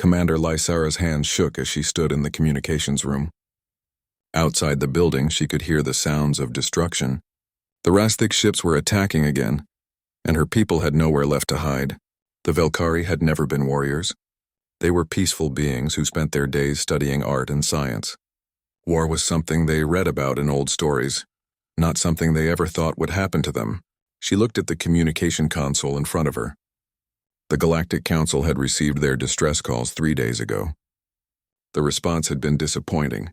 Commander Lysara's hands shook as she stood in the communications room. Outside the building, she could hear the sounds of destruction. The Rastic ships were attacking again, and her people had nowhere left to hide. The Velkari had never been warriors. They were peaceful beings who spent their days studying art and science. War was something they read about in old stories, not something they ever thought would happen to them. She looked at the communication console in front of her. The Galactic Council had received their distress calls 3 days ago. The response had been disappointing.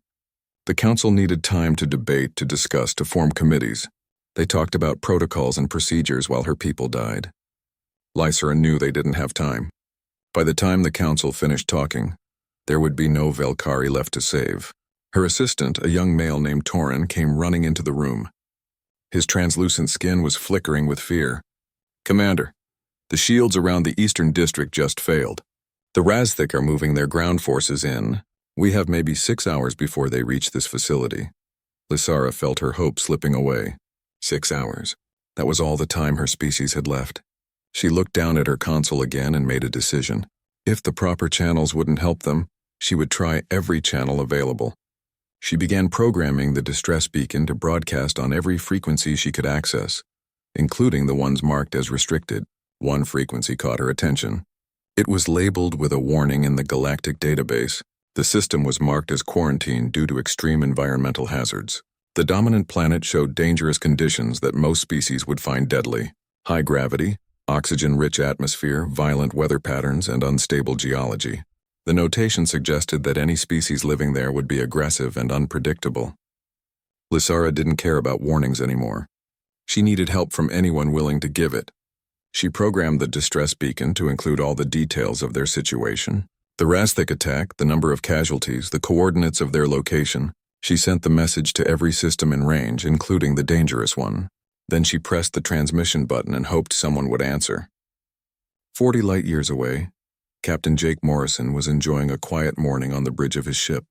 The Council needed time to debate, to discuss, to form committees. They talked about protocols and procedures while her people died. Lysara knew they didn't have time. By the time the Council finished talking, there would be no Velkari left to save. Her assistant, a young male named Torin, came running into the room. His translucent skin was flickering with fear. "Commander, the shields around the Eastern District just failed. The Razthik are moving their ground forces in. We have maybe 6 hours before they reach this facility." Lysara felt her hope slipping away. 6 hours. That was all the time her species had left. She looked down at her console again and made a decision. If the proper channels wouldn't help them, she would try every channel available. She began programming the distress beacon to broadcast on every frequency she could access, including the ones marked as restricted. One frequency caught her attention. It was labeled with a warning in the Galactic database. The system was marked as quarantine due to extreme environmental hazards. The dominant planet showed dangerous conditions that most species would find deadly: high gravity, oxygen-rich atmosphere, violent weather patterns, and unstable geology. The notation suggested that any species living there would be aggressive and unpredictable. Lysara didn't care about warnings anymore. She needed help from anyone willing to give it. She programmed the distress beacon to include all the details of their situation: the Razthik attack, the number of casualties, the coordinates of their location. She sent the message to every system in range, including the dangerous one. Then she pressed the transmission button and hoped someone would answer. 40 light-years away, Captain Jake Morrison was enjoying a quiet morning on the bridge of his ship.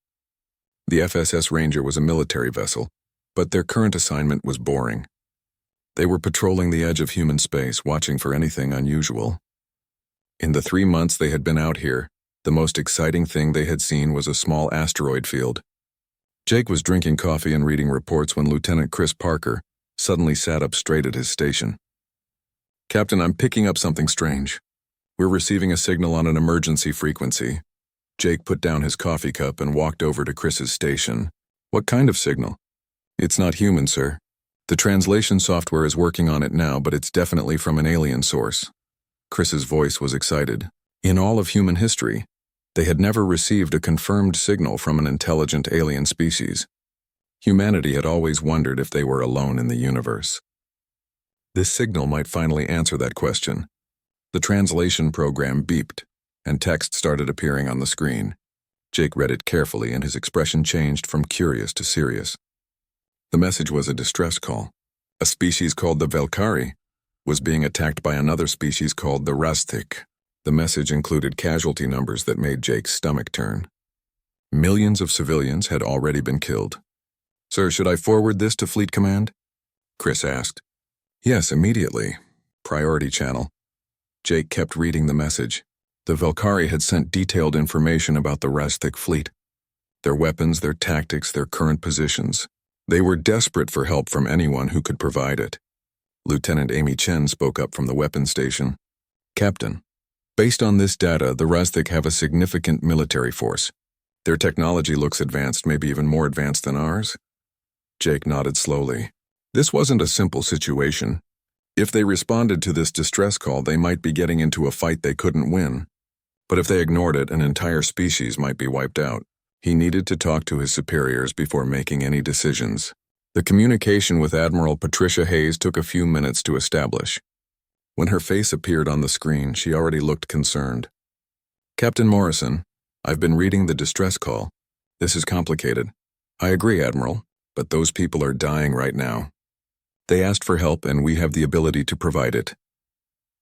The FSS Ranger was a military vessel, but their current assignment was boring. They were patrolling the edge of human space, watching for anything unusual. In the 3 months they had been out here, the most exciting thing they had seen was a small asteroid field. Jake was drinking coffee and reading reports when Lieutenant Chris Parker suddenly sat up straight at his station. "Captain, I'm picking up something strange. We're receiving a signal on an emergency frequency." Jake put down his coffee cup and walked over to Chris's station. "What kind of signal?" "It's not human, sir. The translation software is working on it now, but it's definitely from an alien source." Chris's voice was excited. In all of human history, they had never received a confirmed signal from an intelligent alien species. Humanity had always wondered if they were alone in the universe. This signal might finally answer that question. The translation program beeped, and text started appearing on the screen. Jake read it carefully, and his expression changed from curious to serious. The message was a distress call. A species called the Velkari was being attacked by another species called the Razthik. The message included casualty numbers that made Jake's stomach turn. Millions of civilians had already been killed. "Sir, should I forward this to Fleet Command?" Chris asked. "Yes, immediately. Priority channel." Jake kept reading the message. The Velkari had sent detailed information about the Razthik fleet: their weapons, their tactics, their current positions. They were desperate for help from anyone who could provide it. Lieutenant Amy Chen spoke up from the weapons station. "Captain, based on this data, the Razthik have a significant military force. Their technology looks advanced, maybe even more advanced than ours." Jake nodded slowly. This wasn't a simple situation. If they responded to this distress call, they might be getting into a fight they couldn't win. But if they ignored it, an entire species might be wiped out. He needed to talk to his superiors before making any decisions. The communication with Admiral Patricia Hayes took a few minutes to establish. When her face appeared on the screen, she already looked concerned. "Captain Morrison, I've been reading the distress call. This is complicated." "I agree, Admiral, but those people are dying right now. They asked for help, and we have the ability to provide it."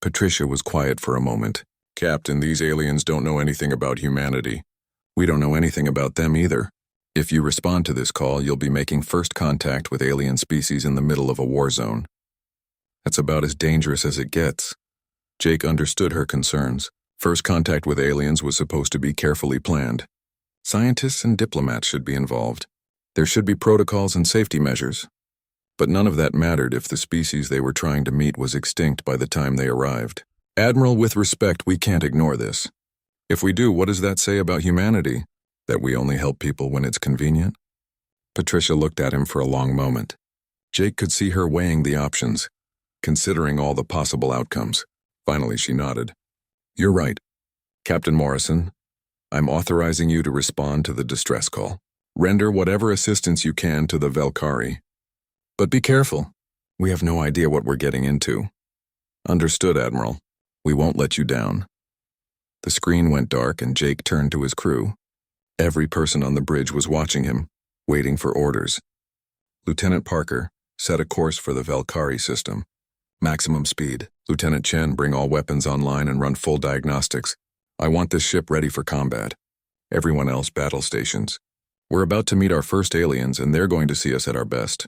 Patricia was quiet for a moment. "Captain, these aliens don't know anything about humanity. We don't know anything about them either. If you respond to this call, you'll be making first contact with alien species in the middle of a war zone. That's about as dangerous as it gets." Jake understood her concerns. First contact with aliens was supposed to be carefully planned. Scientists and diplomats should be involved. There should be protocols and safety measures. But none of that mattered if the species they were trying to meet was extinct by the time they arrived. Admiral, with respect, we can't ignore this. If we do, what does that say about humanity? That we only help people when it's convenient? Patricia looked at him for a long moment. Jake could see her weighing the options, considering all the possible outcomes. Finally, she nodded. You're right. Captain Morrison, I'm authorizing you to respond to the distress call. Render whatever assistance you can to the Valkyrie. But be careful. We have no idea what we're getting into. Understood, Admiral. We won't let you down. The screen went dark and Jake turned to his crew. Every person on the bridge was watching him, waiting for orders. Lieutenant Parker, set a course for the Valkyrie system. Maximum speed. Lieutenant Chen, bring all weapons online and run full diagnostics. I want this ship ready for combat. Everyone else, battle stations. We're about to meet our first aliens and they're going to see us at our best.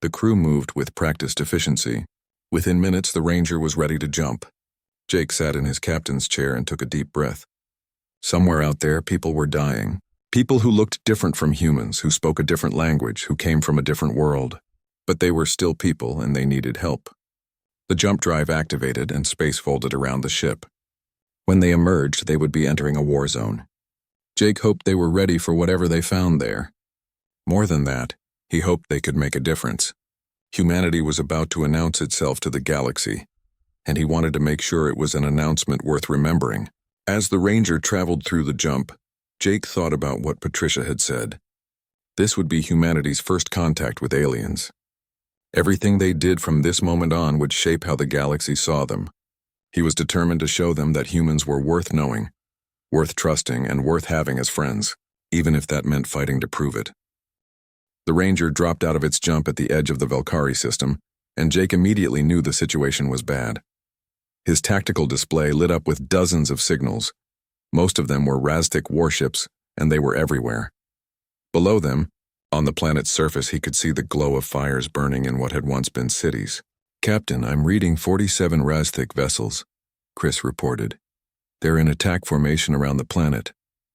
The crew moved with practiced efficiency. Within minutes, the Ranger was ready to jump. Jake sat in his captain's chair and took a deep breath. Somewhere out there, people were dying. People who looked different from humans, who spoke a different language, who came from a different world. But they were still people and they needed help. The jump drive activated and space folded around the ship. When they emerged, they would be entering a war zone. Jake hoped they were ready for whatever they found there. More than that, he hoped they could make a difference. Humanity was about to announce itself to the galaxy, and he wanted to make sure it was an announcement worth remembering. As the Ranger traveled through the jump, Jake thought about what Patricia had said. This would be humanity's first contact with aliens. Everything they did from this moment on would shape how the galaxy saw them. He was determined to show them that humans were worth knowing, worth trusting, and worth having as friends, even if that meant fighting to prove it. The Ranger dropped out of its jump at the edge of the Valkyrie system, and Jake immediately knew the situation was bad. His tactical display lit up with dozens of signals. Most of them were Razthic warships, and they were everywhere. Below them, on the planet's surface, he could see the glow of fires burning in what had once been cities. Captain, I'm reading 47 Razthic vessels, Chris reported. They're in attack formation around the planet.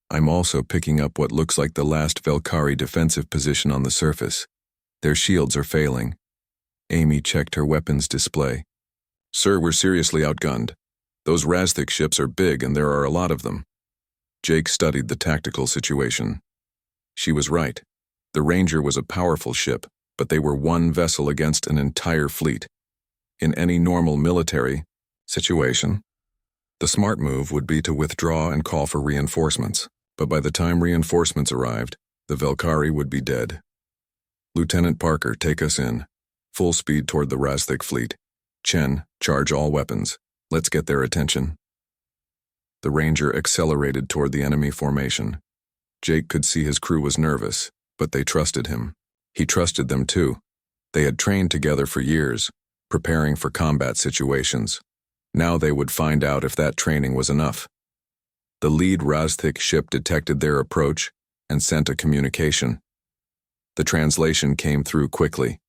I'm also picking up what looks like the last Valkyrie defensive position on the surface. Their shields are failing. Amy checked her weapons display. Sir, we're seriously outgunned. Those Razthic ships are big and there are a lot of them. Jake studied the tactical situation. She was right. The Ranger was a powerful ship, but they were one vessel against an entire fleet. In any normal military situation, the smart move would be to withdraw and call for reinforcements, but by the time reinforcements arrived, the Valkyrie would be dead. Lieutenant Parker, take us in. Full speed toward the Razthic fleet. Chen, charge all weapons. Let's get their attention. The Ranger accelerated toward the enemy formation. Jake could see his crew was nervous, but they trusted him. He trusted them too. They had trained together for years, preparing for combat situations. Now they would find out if that training was enough. The lead Razthic ship detected their approach and sent a communication. The translation came through quickly.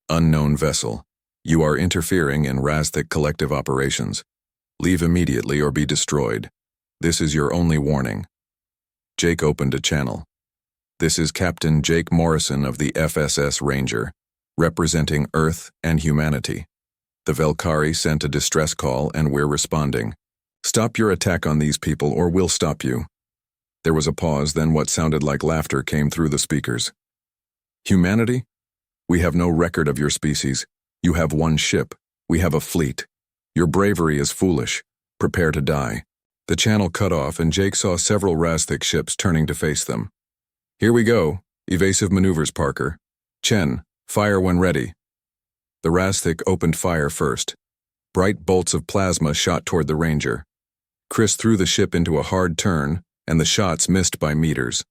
Unknown vessel. You are interfering in Razthic collective operations. Leave immediately or be destroyed. This is your only warning. Jake opened a channel. This is Captain Jake Morrison of the FSS Ranger, representing Earth and humanity. The Valkyrie sent a distress call and we're responding. Stop your attack on these people or we'll stop you. There was a pause, then what sounded like laughter came through the speakers. Humanity? We have no record of your species. You have one ship. We have a fleet. Your bravery is foolish. Prepare to die. The channel cut off and Jake saw several Razthic ships turning to face them. Here we go. Evasive maneuvers, Parker. Chen, fire when ready. The Razthic opened fire first. Bright bolts of plasma shot toward the Ranger. Chris threw the ship into a hard turn, and the shots missed by meters.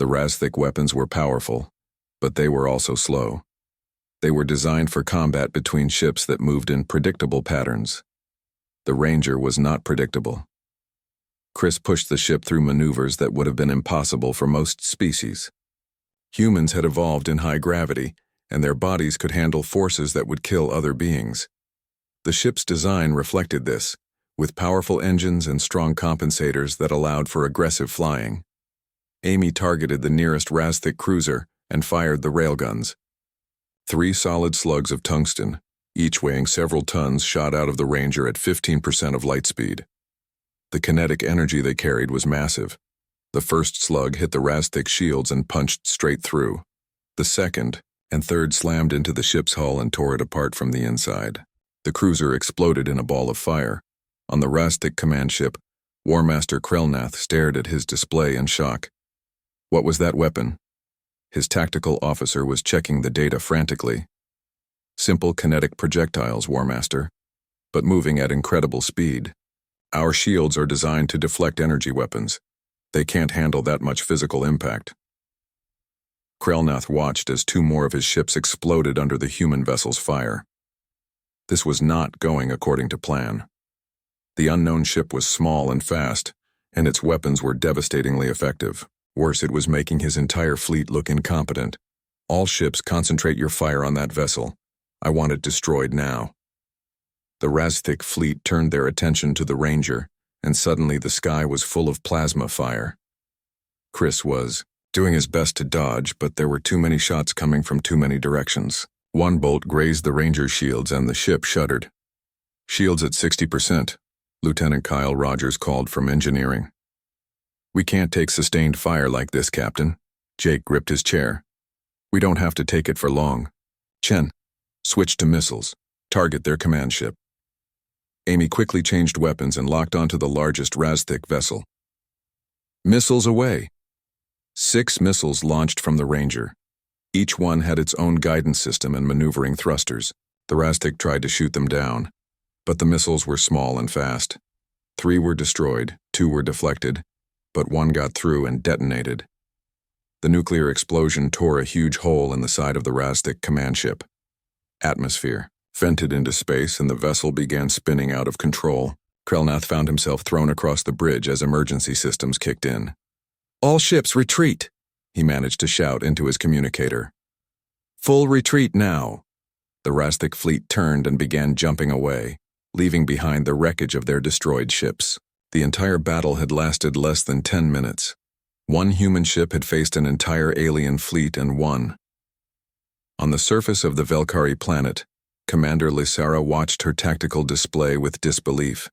The Razthic weapons were powerful, but they were also slow. They were designed for combat between ships that moved in predictable patterns. The Ranger was not predictable. Chris pushed the ship through maneuvers that would have been impossible for most species. Humans had evolved in high gravity, and their bodies could handle forces that would kill other beings. The ship's design reflected this, with powerful engines and strong compensators that allowed for aggressive flying. Amy targeted the nearest Razthik cruiser and fired the railguns. 3 solid slugs of tungsten, each weighing several tons, shot out of the Ranger at 15% of light speed. The kinetic energy they carried was massive. The first slug hit the Razthik shields and punched straight through. The second and third slammed into the ship's hull and tore it apart from the inside. The cruiser exploded in a ball of fire. On the Razthik command ship, War Master Krelnath stared at his display in shock. What was that weapon? His tactical officer was checking the data frantically. Simple kinetic projectiles, War Master, but moving at incredible speed. Our shields are designed to deflect energy weapons. They can't handle that much physical impact. Krelnath watched as 2 more of his ships exploded under the human vessel's fire. This was not going according to plan. The unknown ship was small and fast, and its weapons were devastatingly effective. Worse, it was making his entire fleet look incompetent. All ships, concentrate your fire on that vessel. I want it destroyed now. The Razthik fleet turned their attention to the Ranger, and suddenly the sky was full of plasma fire. Chris was doing his best to dodge, but there were too many shots coming from too many directions. One bolt grazed the Ranger's shields and the ship shuddered. Shields at 60%, Lieutenant Kyle Rogers called from engineering. We can't take sustained fire like this, Captain. Jake gripped his chair. We don't have to take it for long. Chen, switch to missiles. Target their command ship. Amy quickly changed weapons and locked onto the largest Razthik vessel. Missiles away. 6 missiles launched from the Ranger. Each one had its own guidance system and maneuvering thrusters. The Razthik tried to shoot them down, but the missiles were small and fast. 3 were destroyed, 2 were deflected, but 1 got through and detonated. The nuclear explosion tore a huge hole in the side of the Razthik command ship. Atmosphere vented into space and the vessel began spinning out of control. Krelnath found himself thrown across the bridge as emergency systems kicked in. All ships retreat, he managed to shout into his communicator. Full retreat now. The Razthik fleet turned and began jumping away, leaving behind the wreckage of their destroyed ships. The entire battle had lasted less than 10 minutes. 1 human ship had faced an entire alien fleet and won. On the surface of the Velkari planet, Commander Lysara watched her tactical display with disbelief.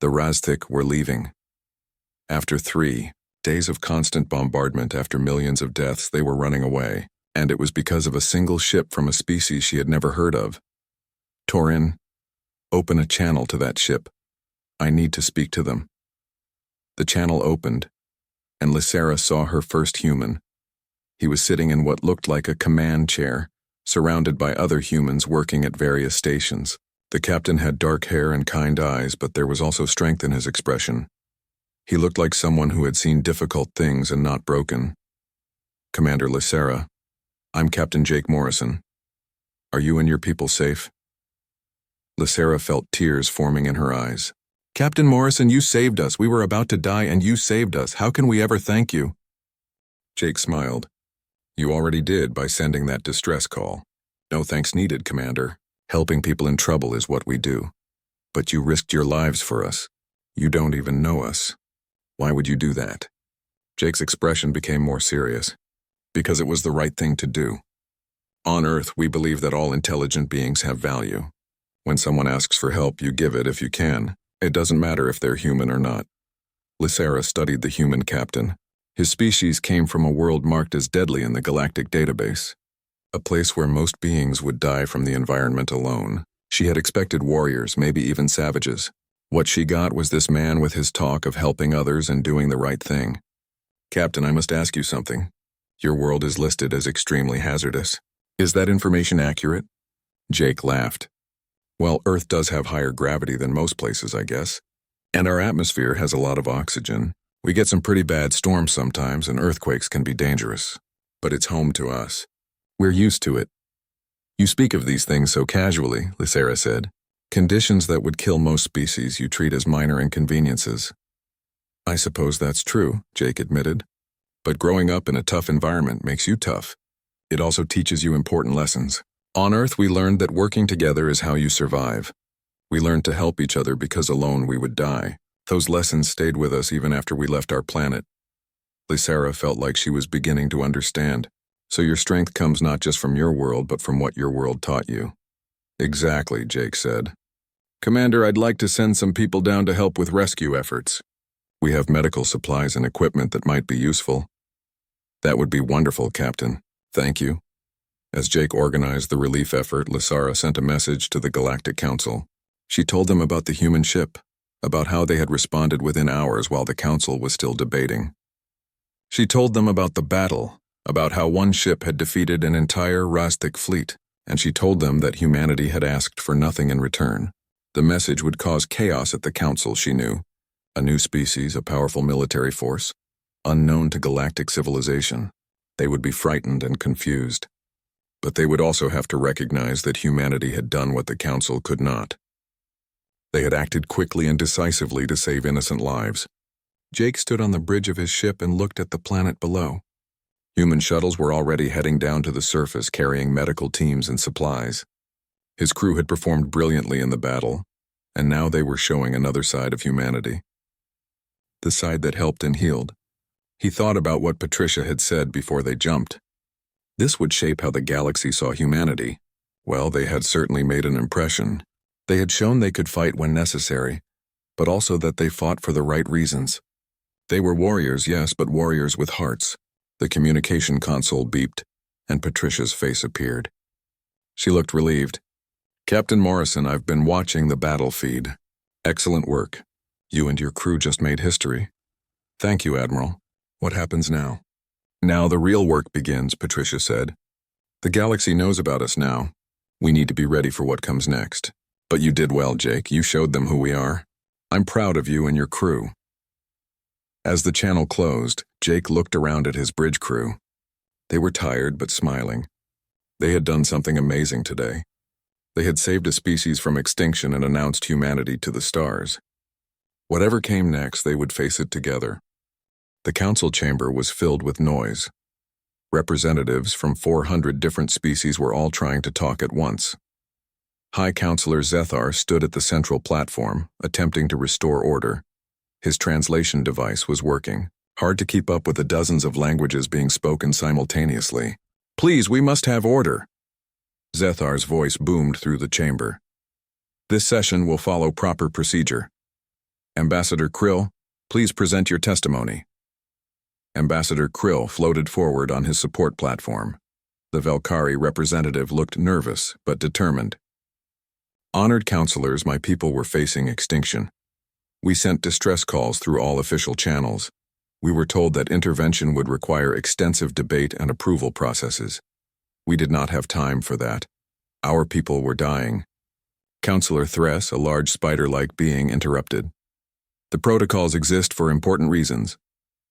The Razthik were leaving. After 3 days of constant bombardment, after millions of deaths, they were running away, and it was because of a single ship from a species she had never heard of. Torin, open a channel to that ship. I need to speak to them. The channel opened, and Lysara saw her first human. He was sitting in what looked like a command chair, surrounded by other humans working at various stations. The captain had dark hair and kind eyes, but there was also strength in his expression. He looked like someone who had seen difficult things and not broken. Commander Lysara, I'm Captain Jake Morrison. Are you and your people safe? Lysara felt tears forming in her eyes. Captain Morrison, you saved us. We were about to die and you saved us. How can we ever thank you? Jake smiled. You already did by sending that distress call. No thanks needed, Commander. Helping people in trouble is what we do. But you risked your lives for us. You don't even know us. Why would you do that? Jake's expression became more serious. Because it was the right thing to do. On Earth, we believe that all intelligent beings have value. When someone asks for help, you give it if you can. It doesn't matter if they're human or not. Lysara studied the human captain. His species came from a world marked as deadly in the Galactic database. A place where most beings would die from the environment alone. She had expected warriors, maybe even savages. What she got was this man with his talk of helping others and doing the right thing. Captain, I must ask you something. Your world is listed as extremely hazardous. Is that information accurate? Jake laughed. Well, Earth does have higher gravity than most places, I guess. And our atmosphere has a lot of oxygen. We get some pretty bad storms sometimes, and earthquakes can be dangerous. But it's home to us. We're used to it. You speak of these things so casually, Lysara said. Conditions that would kill most species you treat as minor inconveniences. I suppose that's true, Jake admitted. But growing up in a tough environment makes you tough. It also teaches you important lessons. On Earth, we learned that working together is how you survive. We learned to help each other because alone we would die. Those lessons stayed with us even after we left our planet. Lysara felt like she was beginning to understand. So your strength comes not just from your world, but from what your world taught you. Exactly, Jake said. Commander, I'd like to send some people down to help with rescue efforts. We have medical supplies and equipment that might be useful. That would be wonderful, Captain. Thank you. As Jake organized the relief effort, Lysara sent a message to the Galactic Council. She told them about the human ship, about how they had responded within hours while the Council was still debating. She told them about the battle, about how one ship had defeated an entire Rastic fleet, and she told them that humanity had asked for nothing in return. The message would cause chaos at the Council, she knew. A new species, a powerful military force, unknown to galactic civilization. They would be frightened and confused. But they would also have to recognize that humanity had done what the Council could not. They had acted quickly and decisively to save innocent lives. Jake stood on the bridge of his ship and looked at the planet below. Human shuttles were already heading down to the surface, carrying medical teams and supplies. His crew had performed brilliantly in the battle, and now they were showing another side of humanity. The side that helped and healed. He thought about what Patricia had said before they jumped. This would shape how the galaxy saw humanity. Well, they had certainly made an impression. They had shown they could fight when necessary, but also that they fought for the right reasons. They were warriors, yes, but warriors with hearts. The communication console beeped, and Patricia's face appeared. She looked relieved. Captain Morrison, I've been watching the battle feed. Excellent work. You and your crew just made history. Thank you, Admiral. What happens now? Now the real work begins, Patricia said. The galaxy knows about us now. We need to be ready for what comes next. But you did well, Jake. You showed them who we are. I'm proud of you and your crew. As the channel closed, Jake looked around at his bridge crew. They were tired but smiling. They had done something amazing today. They had saved a species from extinction and announced humanity to the stars. Whatever came next, they would face it together. The council chamber was filled with noise. Representatives from 400 different species were all trying to talk at once. High Counselor Zethar stood at the central platform, attempting to restore order. His translation device was working, hard to keep up with the dozens of languages being spoken simultaneously. Please, we must have order. Zethar's voice boomed through the chamber. This session will follow proper procedure. Ambassador Krill, please present your testimony. Ambassador Krill floated forward on his support platform. The Velkari representative looked nervous but determined. Honored counselors, my people were facing extinction. We sent distress calls through all official channels. We were told that intervention would require extensive debate and approval processes. We did not have time for that. Our people were dying. Counselor Thress, a large spider-like being, interrupted. The protocols exist for important reasons.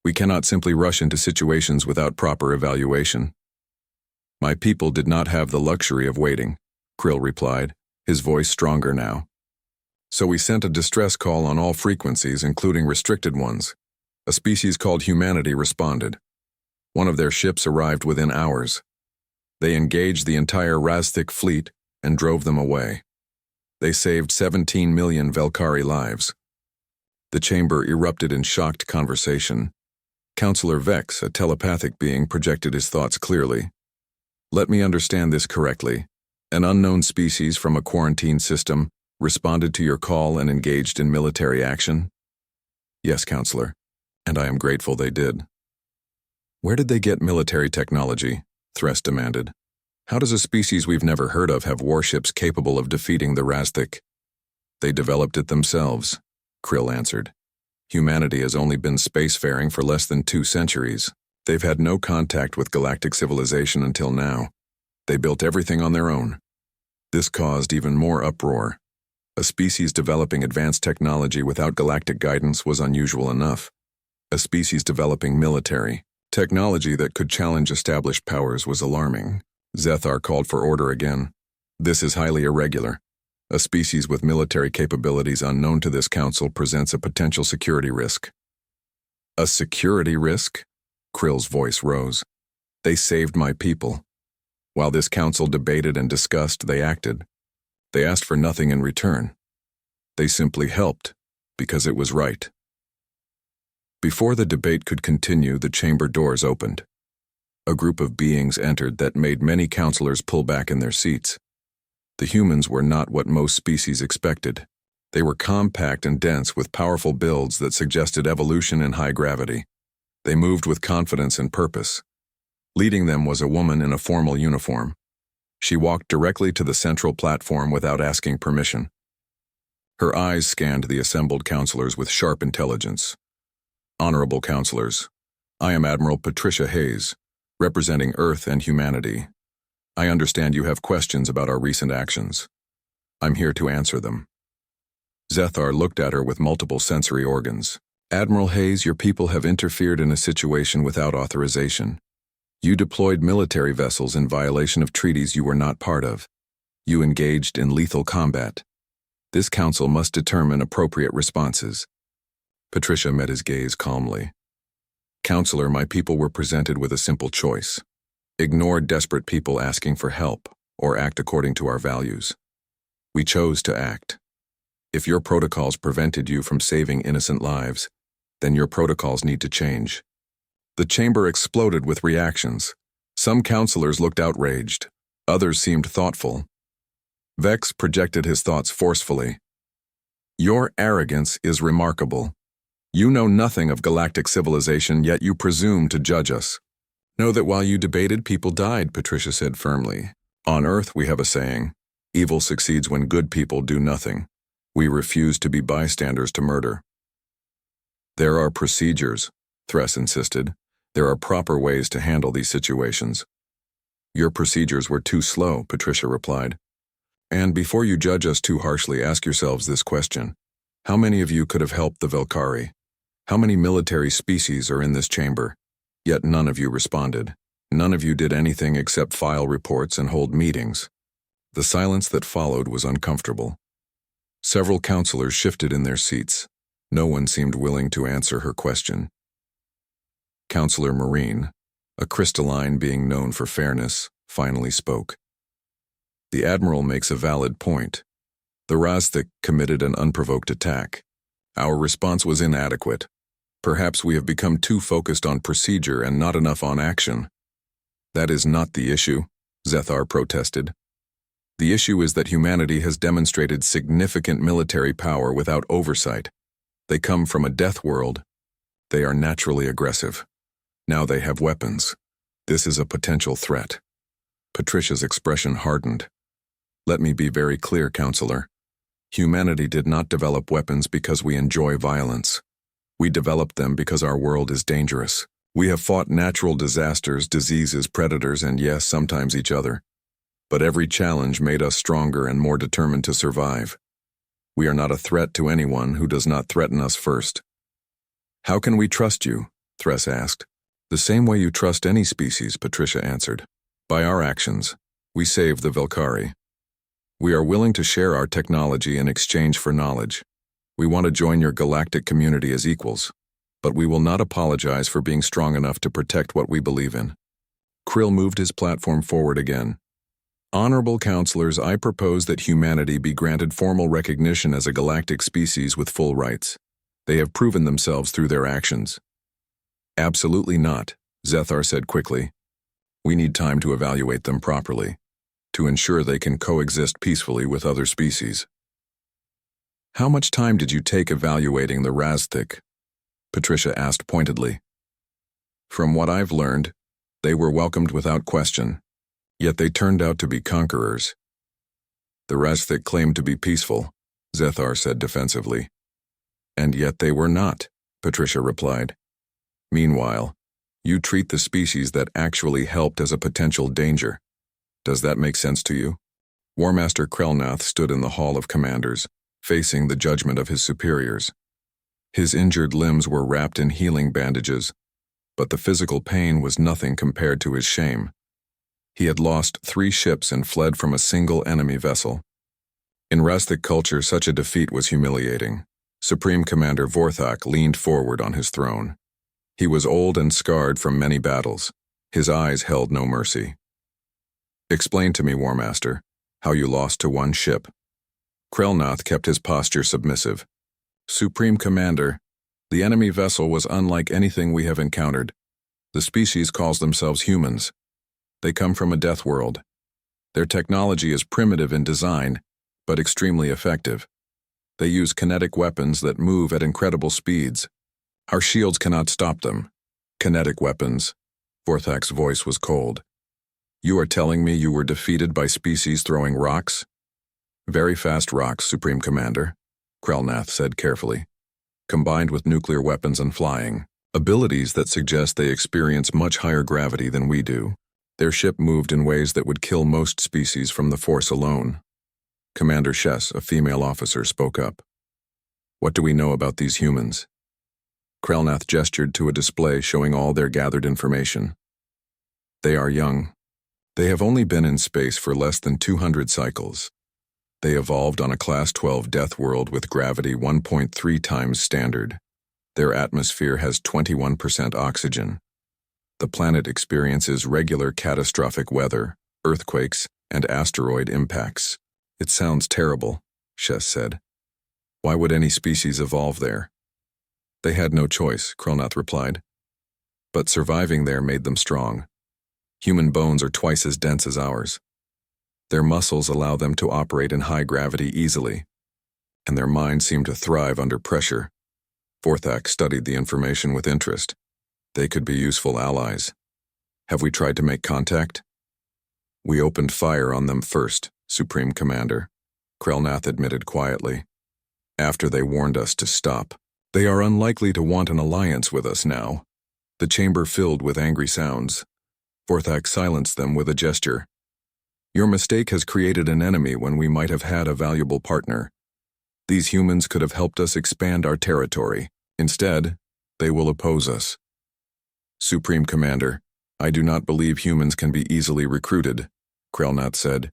We cannot simply rush into situations without proper evaluation. My people did not have the luxury of waiting, Krill replied, his voice stronger now. So we sent a distress call on all frequencies, including restricted ones. A species called humanity responded. One of their ships arrived within hours. They engaged the entire Rastic fleet and drove them away. They saved 17 million Velkari lives. The chamber erupted in shocked conversation. Counselor Vex, a telepathic being, projected his thoughts clearly. Let me understand this correctly. An unknown species from a quarantine system responded to your call and engaged in military action? Yes, Counselor, and I am grateful they did. Where did they get military technology? Thress demanded. How does a species we've never heard of have warships capable of defeating the Rastic? They developed it themselves, Krill answered. Humanity has only been spacefaring for less than 2 centuries. They've had no contact with galactic civilization until now. They built everything on their own. This caused even more uproar. A species developing advanced technology without galactic guidance was unusual enough. A species developing military technology that could challenge established powers was alarming. Zethar called for order again. This is highly irregular. A species with military capabilities unknown to this council presents a potential security risk. A security risk? Krill's voice rose. They saved my people. While this council debated and discussed, they acted. They asked for nothing in return. They simply helped, because it was right. Before the debate could continue, the chamber doors opened. A group of beings entered that made many counselors pull back in their seats. The humans were not what most species expected. They were compact and dense with powerful builds that suggested evolution in high gravity. They moved with confidence and purpose. Leading them was a woman in a formal uniform. She walked directly to the central platform without asking permission. Her eyes scanned the assembled counselors with sharp intelligence. Honorable counselors, I am Admiral Patricia Hayes, representing Earth and humanity. I understand you have questions about our recent actions. I'm here to answer them. Zethar looked at her with multiple sensory organs. Admiral Hayes, your people have interfered in a situation without authorization. You deployed military vessels in violation of treaties you were not part of. You engaged in lethal combat. This council must determine appropriate responses. Patricia met his gaze calmly. Counselor, my people were presented with a simple choice. Ignore desperate people asking for help, or act according to our values. We chose to act. If your protocols prevented you from saving innocent lives, then your protocols need to change. The chamber exploded with reactions. Some counselors looked outraged. Others seemed thoughtful. Vex projected his thoughts forcefully. Your arrogance is remarkable. You know nothing of galactic civilization, yet you presume to judge us. Know that while you debated, people died, Patricia said firmly. On Earth, we have a saying, evil succeeds when good people do nothing. We refuse to be bystanders to murder. There are procedures, Thress insisted. There are proper ways to handle these situations. Your procedures were too slow, Patricia replied. And before you judge us too harshly, ask yourselves this question. How many of you could have helped the Velkari? How many military species are in this chamber? Yet none of you responded. None of you did anything except file reports and hold meetings. The silence that followed was uncomfortable. Several counselors shifted in their seats. No one seemed willing to answer her question. Counselor Marine, a crystalline being known for fairness, finally spoke. The Admiral makes a valid point. The Razthik committed an unprovoked attack. Our response was inadequate. Perhaps we have become too focused on procedure and not enough on action. That is not the issue, Zethar protested. The issue is that humanity has demonstrated significant military power without oversight. They come from a death world. They are naturally aggressive. Now they have weapons. This is a potential threat. Patricia's expression hardened. Let me be very clear, Counselor. Humanity did not develop weapons because we enjoy violence. We developed them because our world is dangerous. We have fought natural disasters, diseases, predators, and yes, sometimes each other. But every challenge made us stronger and more determined to survive. We are not a threat to anyone who does not threaten us first. How can we trust you? Thress asked. The same way you trust any species, Patricia answered. By our actions, we save the Velkari. We are willing to share our technology in exchange for knowledge. We want to join your galactic community as equals, but we will not apologize for being strong enough to protect what we believe in. Krill moved his platform forward again. Honorable counselors, I propose that humanity be granted formal recognition as a galactic species with full rights. They have proven themselves through their actions. Absolutely not, Zethar said quickly. We need time to evaluate them properly, to ensure they can coexist peacefully with other species. How much time did you take evaluating the Razthik? Patricia asked pointedly. From what I've learned, they were welcomed without question, yet they turned out to be conquerors. The Razthik claimed to be peaceful, Zethar said defensively. And yet they were not, Patricia replied. Meanwhile, you treat the species that actually helped as a potential danger. Does that make sense to you? War Master Krelnath stood in the Hall of Commanders, facing the judgment of his superiors. His injured limbs were wrapped in healing bandages, but the physical pain was nothing compared to his shame. He had lost 3 ships and fled from a single enemy vessel. In Razthik culture, such a defeat was humiliating. Supreme Commander Vorthak leaned forward on his throne. He was old and scarred from many battles. His eyes held no mercy. Explain to me, War Master, how you lost to 1 ship. Krelnath kept his posture submissive. Supreme Commander, the enemy vessel was unlike anything we have encountered. The species calls themselves humans. They come from a death world. Their technology is primitive in design, but extremely effective. They use kinetic weapons that move at incredible speeds. Our shields cannot stop them. Kinetic weapons. Vorthak's voice was cold. You are telling me you were defeated by species throwing rocks? Very fast rocks, Supreme Commander, Krelnath said carefully, combined with nuclear weapons and flying, abilities that suggest they experience much higher gravity than we do. Their ship moved in ways that would kill most species from the force alone. Commander Shess, a female officer, spoke up. What do we know about these humans? Krelnath gestured to a display showing all their gathered information. They are young. They have only been in space for less than 200 cycles. They evolved on a Class 12 death world with gravity 1.3 times standard. Their atmosphere has 21% oxygen. The planet experiences regular catastrophic weather, earthquakes, and asteroid impacts. It sounds terrible, Shess said. Why would any species evolve there? They had no choice, Krelnath replied. But surviving there made them strong. Human bones are twice as dense as ours. Their muscles allow them to operate in high gravity easily, and their minds seem to thrive under pressure. Vorthak studied the information with interest. They could be useful allies. Have we tried to make contact? We opened fire on them first, Supreme Commander, Krelnath admitted quietly. After they warned us to stop. They are unlikely to want an alliance with us now. The chamber filled with angry sounds. Vorthak silenced them with a gesture. Your mistake has created an enemy when we might have had a valuable partner. These humans could have helped us expand our territory. Instead, they will oppose us. Supreme Commander, I do not believe humans can be easily recruited, Krelnath said.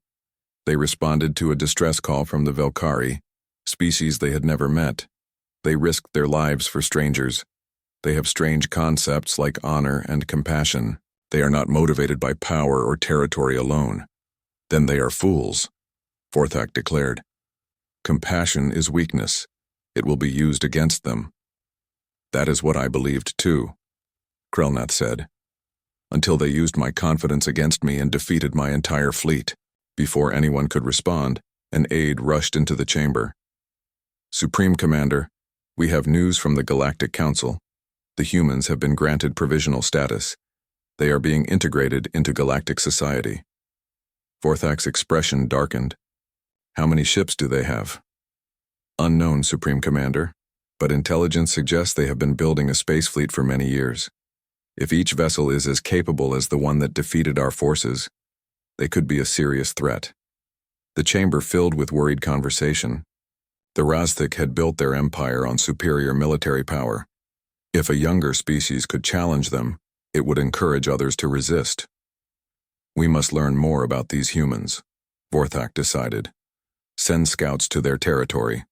They responded to a distress call from the Velkari, species they had never met. They risked their lives for strangers. They have strange concepts like honor and compassion. They are not motivated by power or territory alone. Then they are fools, Vorthak declared. Compassion is weakness. It will be used against them. That is what I believed too, Krelnath said, until they used my confidence against me and defeated my entire fleet. Before anyone could respond, an aide rushed into the chamber. Supreme Commander, we have news from the Galactic Council. The humans have been granted provisional status. They are being integrated into galactic society. Vorthak's expression darkened. How many ships do they have? Unknown, Supreme Commander, but intelligence suggests they have been building a space fleet for many years. If each vessel is as capable as the one that defeated our forces, they could be a serious threat. The chamber filled with worried conversation. The Razthik had built their empire on superior military power. If a younger species could challenge them, it would encourage others to resist. We must learn more about these humans, Vorthak decided. Send scouts to their territory.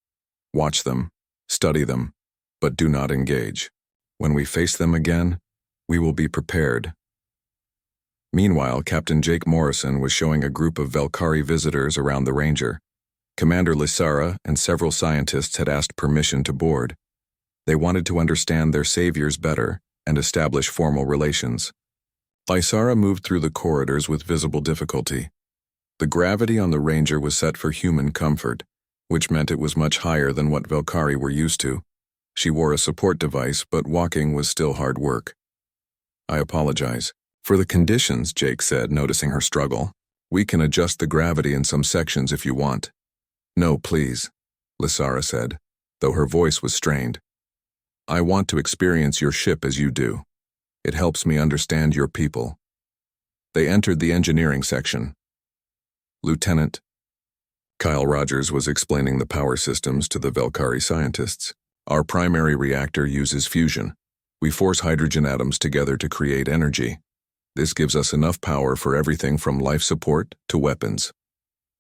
Watch them, study them, but do not engage. When we face them again, we will be prepared. Meanwhile, Captain Jake Morrison was showing a group of Velkari visitors around the Ranger. Commander Lysara and several scientists had asked permission to board. They wanted to understand their saviors better and establish formal relations. Lysara moved through the corridors with visible difficulty. The gravity on the Ranger was set for human comfort, which meant it was much higher than what Velkari were used to. She wore a support device, but walking was still hard work. I apologize. For the conditions, Jake said, noticing her struggle. We can adjust the gravity in some sections if you want. No, please, Lysara said, though her voice was strained. I want to experience your ship as you do. It helps me understand your people. They entered the engineering section. Lieutenant, Kyle Rogers was explaining the power systems to the Velkari scientists. Our primary reactor uses fusion. We force hydrogen atoms together to create energy. This gives us enough power for everything from life support to weapons.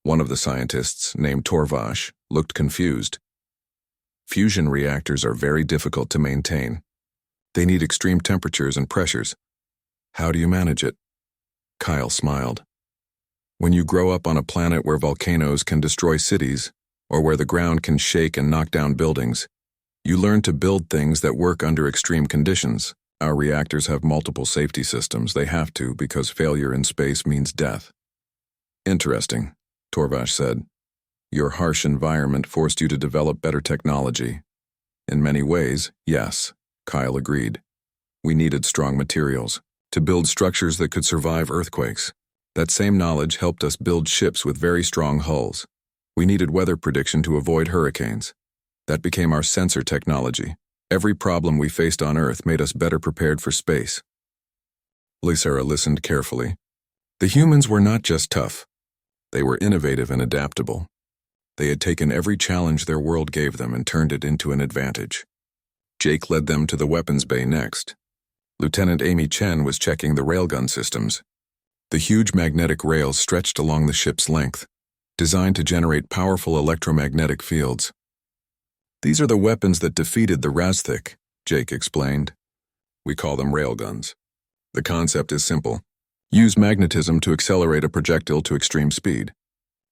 One of the scientists, named Torvash, looked confused. Fusion reactors are very difficult to maintain. They need extreme temperatures and pressures. How do you manage it? Kyle smiled. When you grow up on a planet where volcanoes can destroy cities, or where the ground can shake and knock down buildings. You learn to build things that work under extreme conditions. Our reactors have multiple safety systems. They have to, because failure in space means death. Interesting, Torvash said. Your harsh environment forced you to develop better technology. In many ways, yes, Kyle agreed. We needed strong materials to build structures that could survive earthquakes. That same knowledge helped us build ships with very strong hulls. We needed weather prediction to avoid hurricanes. That became our sensor technology. Every problem we faced on Earth made us better prepared for space. Lysera listened carefully. The humans were not just tough. They were innovative and adaptable. They had taken every challenge their world gave them and turned it into an advantage. Jake led them to the weapons bay next. Lieutenant Amy Chen was checking the railgun systems. The huge magnetic rails stretched along the ship's length, designed to generate powerful electromagnetic fields. These are the weapons that defeated the Razthik, Jake explained. We call them railguns. The concept is simple. Use magnetism to accelerate a projectile to extreme speed.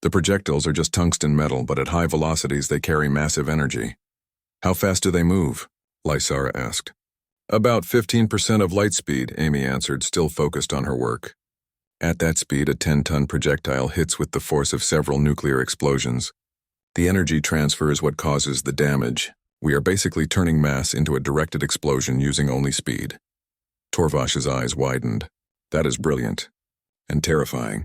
The projectiles are just tungsten metal, but at high velocities they carry massive energy. How fast do they move? Lysara asked. About 15% of light speed, Amy answered, still focused on her work. At that speed, a 10-ton projectile hits with the force of several nuclear explosions. The energy transfer is what causes the damage. We are basically turning mass into a directed explosion using only speed. Torvash's eyes widened. That is brilliant. And terrifying.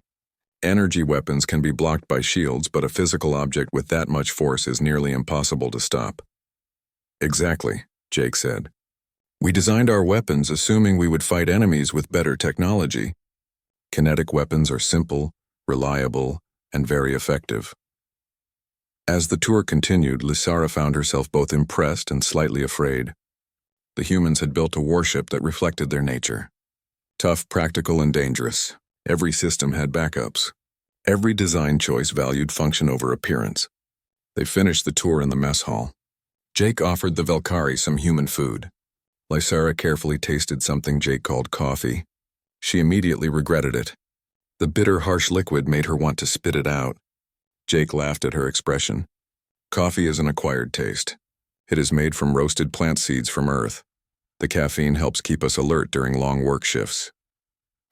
Energy weapons can be blocked by shields, but a physical object with that much force is nearly impossible to stop. Exactly, Jake said. We designed our weapons assuming we would fight enemies with better technology. Kinetic weapons are simple, reliable, and very effective. As the tour continued, Lysara found herself both impressed and slightly afraid. The humans had built a warship that reflected their nature. Tough, practical, and dangerous. Every system had backups. Every design choice valued function over appearance. They finished the tour in the mess hall. Jake offered the Velkari some human food. Lysara carefully tasted something Jake called coffee. She immediately regretted it. The bitter, harsh liquid made her want to spit it out. Jake laughed at her expression. Coffee is an acquired taste. It is made from roasted plant seeds from Earth. The caffeine helps keep us alert during long work shifts.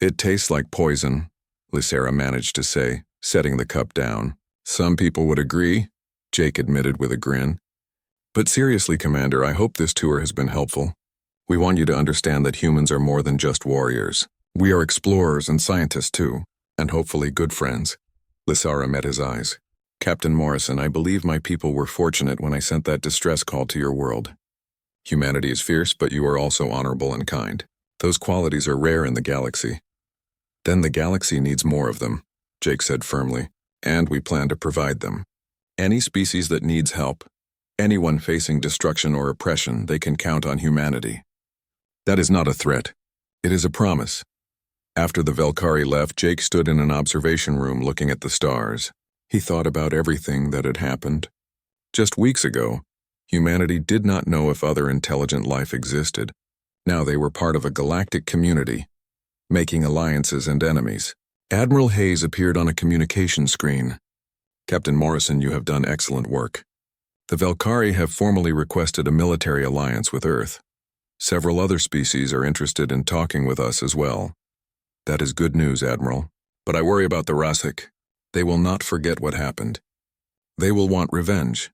It tastes like poison, Lysara managed to say, setting the cup down. Some people would agree, Jake admitted with a grin. But seriously, Commander, I hope this tour has been helpful. We want you to understand that humans are more than just warriors. We are explorers and scientists too, and hopefully good friends. Lysara met his eyes. Captain Morrison, I believe my people were fortunate when I sent that distress call to your world. Humanity is fierce, but you are also honorable and kind. Those qualities are rare in the galaxy. Then the galaxy needs more of them, Jake said firmly, and we plan to provide them. Any species that needs help, anyone facing destruction or oppression, they can count on humanity. That is not a threat. It is a promise. After the Velkari left, Jake stood in an observation room looking at the stars. He thought about everything that had happened. Just weeks ago, humanity did not know if other intelligent life existed. Now they were part of a galactic community, making alliances and enemies. Admiral Hayes appeared on a communication screen. Captain Morrison, you have done excellent work. The Velkari have formally requested a military alliance with Earth. Several other species are interested in talking with us as well. That is good news, Admiral. But I worry about the Razthik. They will not forget what happened. They will want revenge.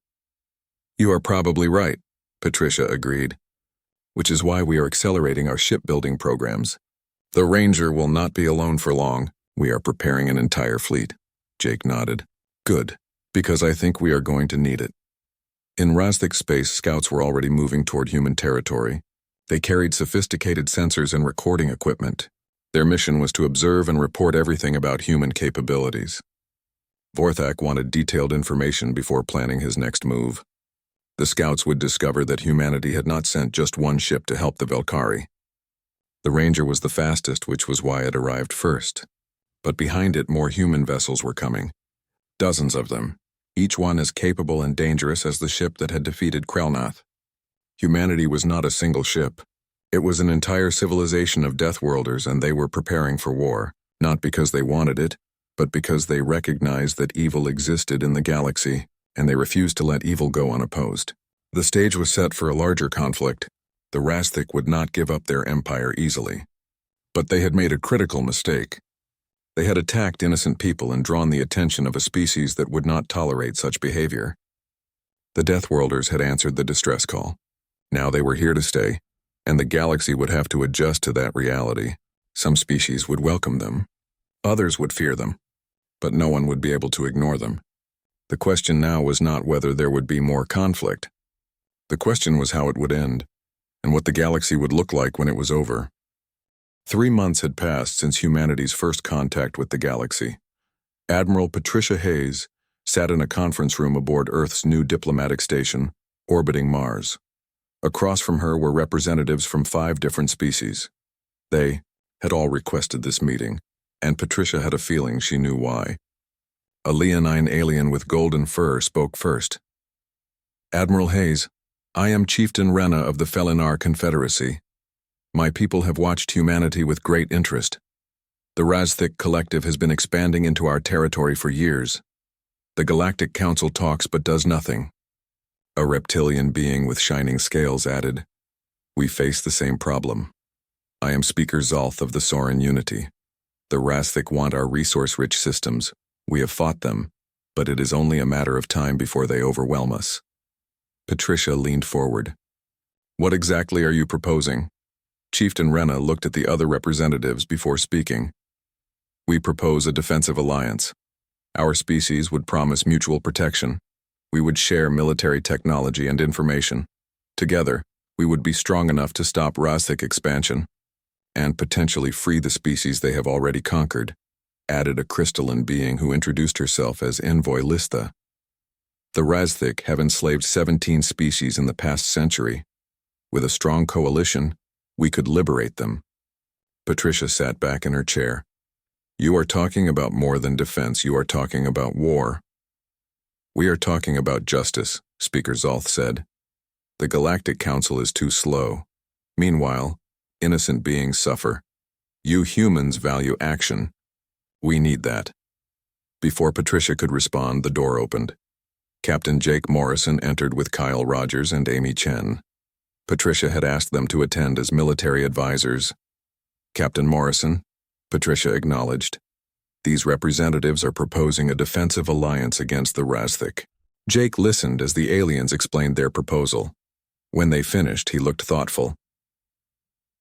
You are probably right, Patricia agreed. Which is why we are accelerating our shipbuilding programs. The Ranger will not be alone for long. We are preparing an entire fleet. Jake nodded. Good, because I think we are going to need it. In Razthik space, scouts were already moving toward human territory. They carried sophisticated sensors and recording equipment. Their mission was to observe and report everything about human capabilities. Vorthak wanted detailed information before planning his next move. The scouts would discover that humanity had not sent just one ship to help the Velkari. The Ranger was the fastest, which was why it arrived first. But behind it, more human vessels were coming. Dozens of them, each one as capable and dangerous as the ship that had defeated Krelnath. Humanity was not a single ship. It was an entire civilization of Deathworlders, and they were preparing for war, not because they wanted it, but because they recognized that evil existed in the galaxy. and they refused to let evil go unopposed. The stage was set for a larger conflict. The Razthik would not give up their empire easily. But they had made a critical mistake. They had attacked innocent people and drawn the attention of a species that would not tolerate such behavior. The Deathworlders had answered the distress call. Now they were here to stay, and the galaxy would have to adjust to that reality. Some species would welcome them. Others would fear them, but no one would be able to ignore them. The question now was not whether there would be more conflict. The question was how it would end, and what the galaxy would look like when it was over. 3 months had passed since humanity's first contact with the galaxy. Admiral Patricia Hayes sat in a conference room aboard Earth's new diplomatic station, orbiting Mars. Across from her were representatives from 5 different species. They had all requested this meeting, and Patricia had a feeling she knew why. A leonine alien with golden fur spoke first. "Admiral Hayes, I am Chieftain Rena of the Felinar Confederacy. My people have watched humanity with great interest. The Razthik Collective has been expanding into our territory for years. The Galactic Council talks but does nothing." A reptilian being with shining scales added, "We face the same problem. I am Speaker Zalth of the Soren Unity. The Razthik want our resource-rich systems. We have fought them, but it is only a matter of time before they overwhelm us." Patricia leaned forward. "What exactly are you proposing?" Chieftain Rena looked at the other representatives before speaking. "We propose a defensive alliance. Our species would promise mutual protection. We would share military technology and information. Together, we would be strong enough to stop Razthik expansion and potentially free the species they have already conquered," added a crystalline being who introduced herself as Envoy Lista. "The Razthik have enslaved 17 species in the past century. With a strong coalition, we could liberate them." Patricia sat back in her chair. "You are talking about more than defense, you are talking about war." "We are talking about justice," Speaker Zalth said. "The Galactic Council is too slow. Meanwhile, innocent beings suffer. You humans value action. We need that." Before Patricia could respond, the door opened. Captain Jake Morrison entered with Kyle Rogers and Amy Chen. Patricia had asked them to attend as military advisors. "Captain Morrison," Patricia acknowledged. "These representatives are proposing a defensive alliance against the Razthik." Jake listened as the aliens explained their proposal. When they finished, he looked thoughtful.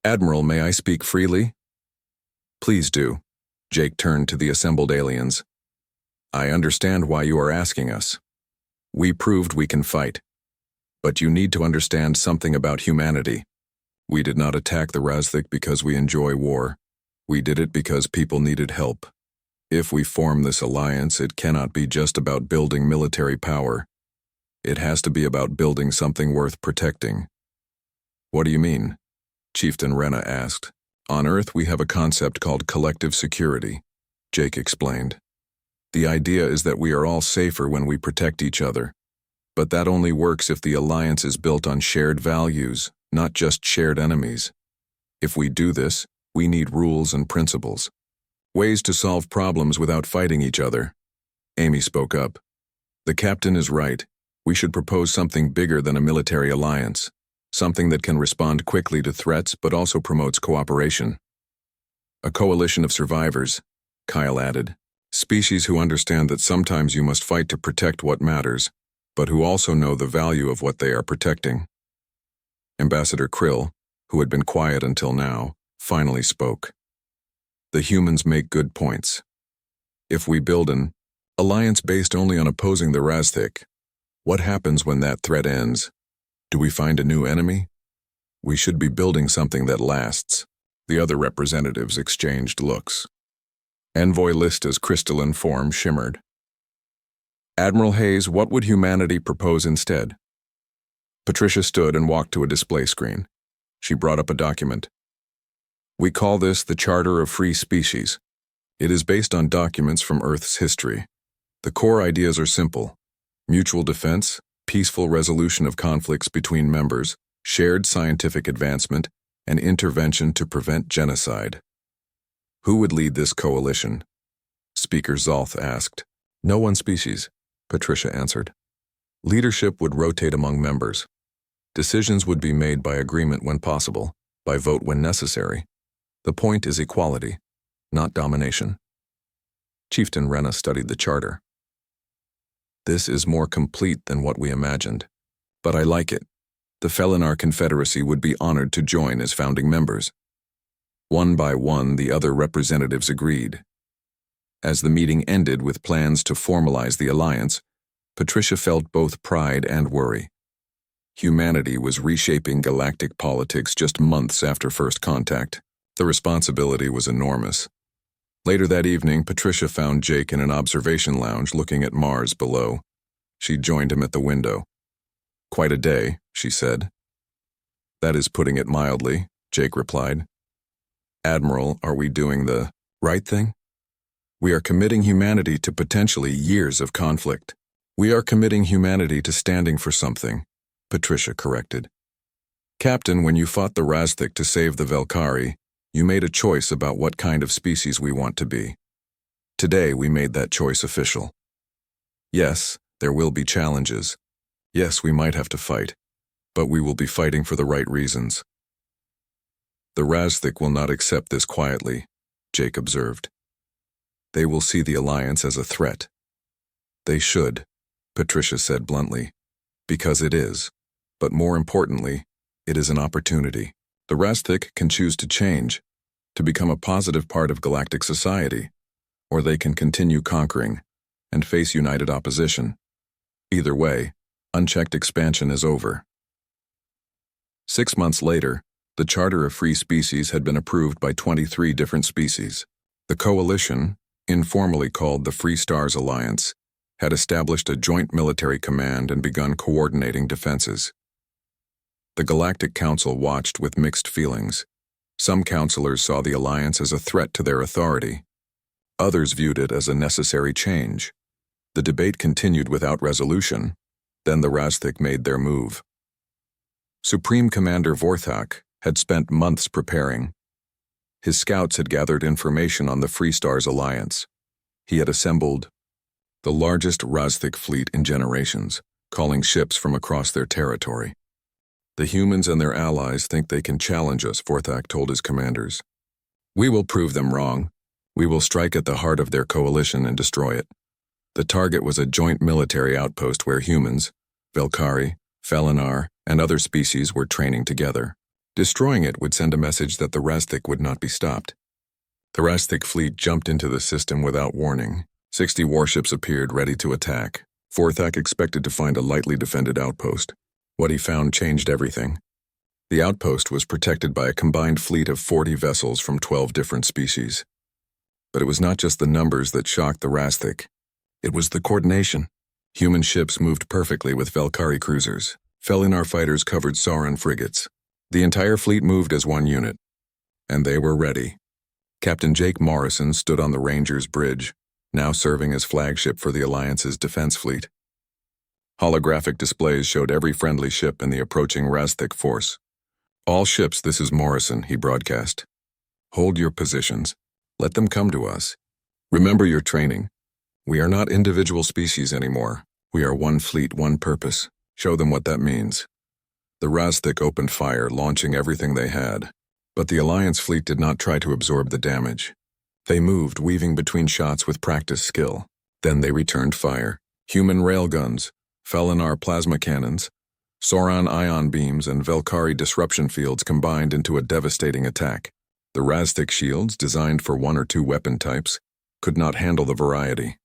"Admiral, may I speak freely?" "Please do." Jake turned to the assembled aliens. "I understand why you are asking us. We proved we can fight. But you need to understand something about humanity. We did not attack the Razthik because we enjoy war. We did it because people needed help. If we form this alliance, it cannot be just about building military power. It has to be about building something worth protecting." "What do you mean?" Chieftain Rena asked. "On Earth, we have a concept called collective security," Jake explained. "The idea is that we are all safer when we protect each other. But that only works if the alliance is built on shared values, not just shared enemies. If we do this, we need rules and principles. Ways to solve problems without fighting each other." Amy spoke up. "The captain is right. We should propose something bigger than a military alliance. Something that can respond quickly to threats but also promotes cooperation." "A coalition of survivors," Kyle added. "Species who understand that sometimes you must fight to protect what matters, but who also know the value of what they are protecting." Ambassador Krill, who had been quiet until now, finally spoke. "The humans make good points. If we build an alliance based only on opposing the Razthik, what happens when that threat ends? Do we find a new enemy? We should be building something that lasts." The other representatives exchanged looks. Envoy Lista's crystalline form shimmered. "Admiral Hayes, what would humanity propose instead?" Patricia stood and walked to a display screen. She brought up a document. "We call this the Charter of Free Species. It is based on documents from Earth's history. The core ideas are simple: mutual defense, peaceful resolution of conflicts between members, shared scientific advancement, and intervention to prevent genocide." "Who would lead this coalition?" Speaker Zalth asked. "No one species," Patricia answered. Leadership would rotate among members. Decisions would be made by agreement when possible, by vote when necessary. The point is equality, not domination. Chieftain Rena studied the charter. This is more complete than what we imagined, but I like it. The Felinar Confederacy would be honored to join as founding members. One by one, the other representatives agreed. As the meeting ended with plans to formalize the alliance, Patricia felt both pride and worry. Humanity was reshaping galactic politics just months after first contact. The responsibility was enormous. Later that evening, Patricia found Jake in an observation lounge looking at Mars below. She joined him at the window. "Quite a day," she said. "That is putting it mildly," Jake replied. "Admiral, are we doing the right thing? We are committing humanity to potentially years of conflict. We are committing humanity to standing for something," Patricia corrected. "Captain, when you fought the Razthik to save the Velkari, you made a choice about what kind of species we want to be. Today, we made that choice official. Yes, there will be challenges. Yes, we might have to fight, but we will be fighting for the right reasons." "The Razthik will not accept this quietly," Jake observed. "They will see the alliance as a threat." "They should," Patricia said bluntly, "because it is. But more importantly, it is an opportunity. The Razthik can choose to change, to become a positive part of galactic society, or they can continue conquering and face united opposition. Either way, unchecked expansion is over." 6 months later, the Charter of Free Species had been approved by 23 different species. The coalition, informally called the Free Stars Alliance, had established a joint military command and begun coordinating defenses. The Galactic Council watched with mixed feelings. Some councilors saw the alliance as a threat to their authority. Others viewed it as a necessary change. The debate continued without resolution. Then the Razthik made their move. Supreme Commander Vorthak had spent months preparing. His scouts had gathered information on the Free Stars Alliance. He had assembled the largest Razthik fleet in generations, calling ships from across their territory. "The humans and their allies think they can challenge us," Vorthak told his commanders. "We will prove them wrong. We will strike at the heart of their coalition and destroy it." The target was a joint military outpost where humans, Velkari, Felinar, and other species were training together. Destroying it would send a message that the Razthik would not be stopped. The Razthik fleet jumped into the system without warning. 60 warships appeared ready to attack. Vorthak expected to find a lightly defended outpost. What he found changed everything. The outpost was protected by a combined fleet of 40 vessels from 12 different species. But it was not just the numbers that shocked the Razthik. It was the coordination. Human ships moved perfectly with Velkari cruisers. Felinar fighters covered Sauron frigates. The entire fleet moved as one unit. And they were ready. Captain Jake Morrison stood on the Ranger's bridge, now serving as flagship for the Alliance's defense fleet. Holographic displays showed every friendly ship and the approaching Razthik force. "All ships, this is Morrison," he broadcast. "Hold your positions. Let them come to us. Remember your training. We are not individual species anymore. We are one fleet, one purpose. Show them what that means." The Razthik opened fire, launching everything they had. But the Alliance fleet did not try to absorb the damage. They moved, weaving between shots with practiced skill. Then they returned fire. Human railguns, Felinar plasma cannons, Sauron ion beams, and Velkari disruption fields combined into a devastating attack. The Razthik shields, designed for 1 or 2 weapon types, could not handle the variety.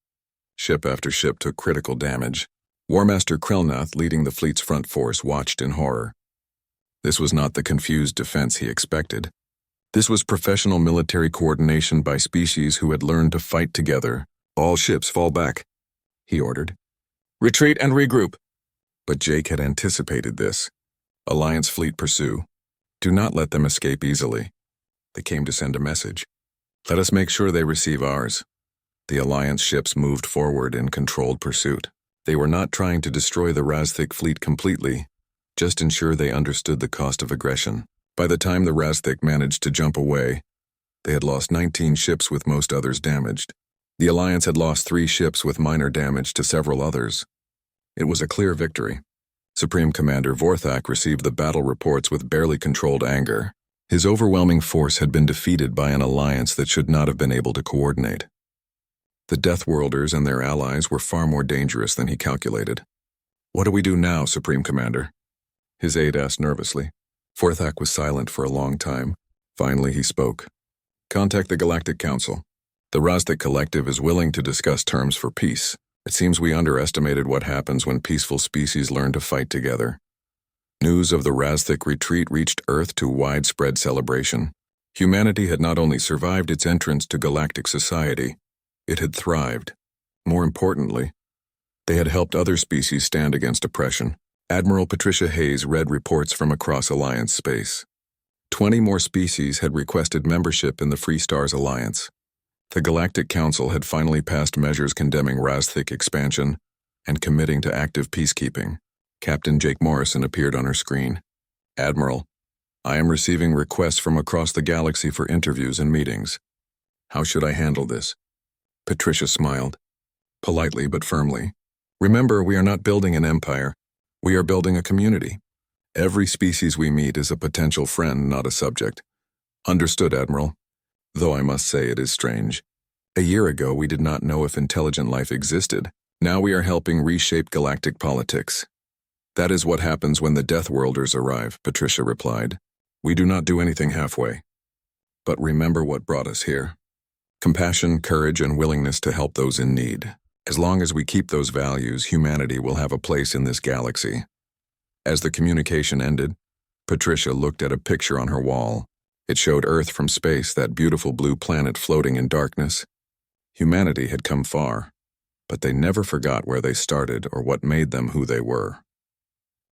Ship after ship took critical damage. Warmaster Krelnath, leading the fleet's front force, watched in horror. This was not the confused defense he expected. This was professional military coordination by species who had learned to fight together. "All ships fall back," he ordered. "Retreat and regroup." But Jake had anticipated this. "Alliance fleet pursue. Do not let them escape easily." They came to send a message. "Let us make sure they receive ours." The Alliance ships moved forward in controlled pursuit. They were not trying to destroy the Razthik fleet completely, just ensure they understood the cost of aggression. By the time the Razthik managed to jump away, they had lost 19 ships with most others damaged. The Alliance had lost 3 ships with minor damage to several others. It was a clear victory. Supreme Commander Vorthak received the battle reports with barely controlled anger. His overwhelming force had been defeated by an alliance that should not have been able to coordinate. The Deathworlders and their allies were far more dangerous than he calculated. "What do we do now, Supreme Commander?" his aide asked nervously. Vorthak was silent for a long time. Finally, he spoke. "Contact the Galactic Council. The Razdik Collective is willing to discuss terms for peace. It seems we underestimated what happens when peaceful species learn to fight together." News of the Razdik retreat reached Earth to widespread celebration. Humanity had not only survived its entrance to galactic society, it had thrived. More importantly, they had helped other species stand against oppression. Admiral Patricia Hayes read reports from across Alliance space. 20 more species had requested membership in the Free Stars Alliance. The Galactic Council had finally passed measures condemning Razdik expansion and committing to active peacekeeping. Captain Jake Morrison appeared on her screen. "Admiral, I am receiving requests from across the galaxy for interviews and meetings. How should I handle this?" Patricia smiled, politely but firmly. "Remember, we are not building an empire. We are building a community. Every species we meet is a potential friend, not a subject." "Understood, Admiral. Though I must say it is strange. A year ago, we did not know if intelligent life existed. Now we are helping reshape galactic politics." "That is what happens when the Deathworlders arrive," Patricia replied. "We do not do anything halfway. But remember what brought us here. Compassion, courage, and willingness to help those in need. As long as we keep those values, humanity will have a place in this galaxy." As the communication ended, Patricia looked at a picture on her wall. It showed Earth from space, that beautiful blue planet floating in darkness. Humanity had come far, but they never forgot where they started or what made them who they were.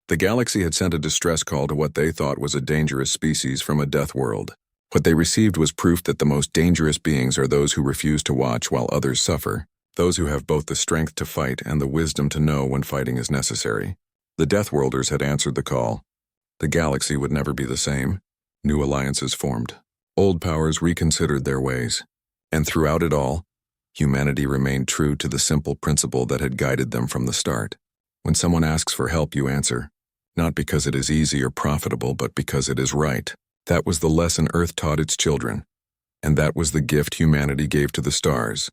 The galaxy had sent a distress call to what they thought was a dangerous species from a death world. What they received was proof that the most dangerous beings are those who refuse to watch while others suffer, those who have both the strength to fight and the wisdom to know when fighting is necessary. The Deathworlders had answered the call. The galaxy would never be the same. New alliances formed. Old powers reconsidered their ways. And throughout it all, humanity remained true to the simple principle that had guided them from the start. When someone asks for help, you answer. Not because it is easy or profitable, but because it is right. That was the lesson Earth taught its children. And that was the gift humanity gave to the stars.